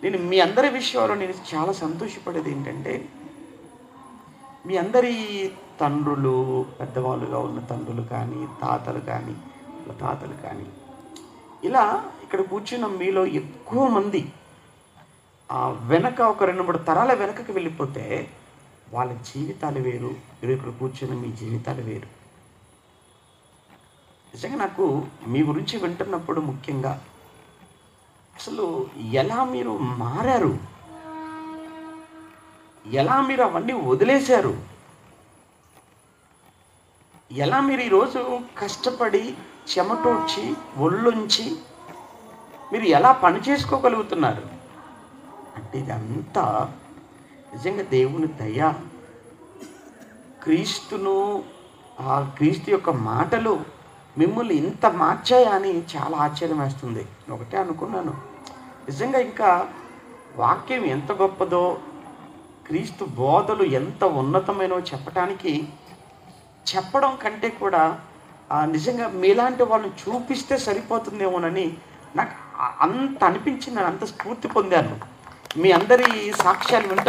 నేను మీ అందరి విషయంలో నేను చాలా సంతోషపడేది ఏంటంటే, మీ అందరి తండ్రులు, పెద్దవాళ్ళుగా ఉన్న తండ్రులు కానీ, తాతలు కానీ, వాళ్ళ తాతలు కానీ, ఇలా ఇక్కడ కూర్చున్న మీలో ఎక్కువ మంది వెనక ఒక 2, 3 తరాల వెనకకి వెళ్ళిపోతే, వాళ్ళ జీవితాలు వేరు. మీరు ఇక్కడ కూర్చున్న మీ జీవితాలు వేరు. నిజంగా నాకు మీ గురించి వింటున్నప్పుడు ముఖ్యంగా అసలు ఎలా మీరు మారారు? ఎలా మీరు అవన్నీ వదిలేశారు? ఎలా మీరు ఈరోజు కష్టపడి, చెమటోడ్చి, ఒళ్ళొంచి మీరు ఎలా పని చేసుకోగలుగుతున్నారు? అంటే ఇదంతా నిజంగా దేవుని దయ. క్రీస్తు యొక్క మాటలు మిమ్మల్ని ఇంత మార్చాయా అని చాలా ఆశ్చర్యం వేస్తుంది. ఒకటే అనుకున్నాను, నిజంగా ఇంకా వాక్యం ఎంత గొప్పదో, క్రీస్తు బోధలు ఎంత ఉన్నతమైనో చెప్పడం కంటే కూడా నిజంగా మీలాంటి వాళ్ళని చూపిస్తే సరిపోతుందేమోనని నాకు అంత అనిపించింది. అంత స్ఫూర్తి పొందాను. మీ అందరి సాక్ష్యాలు వింటున్న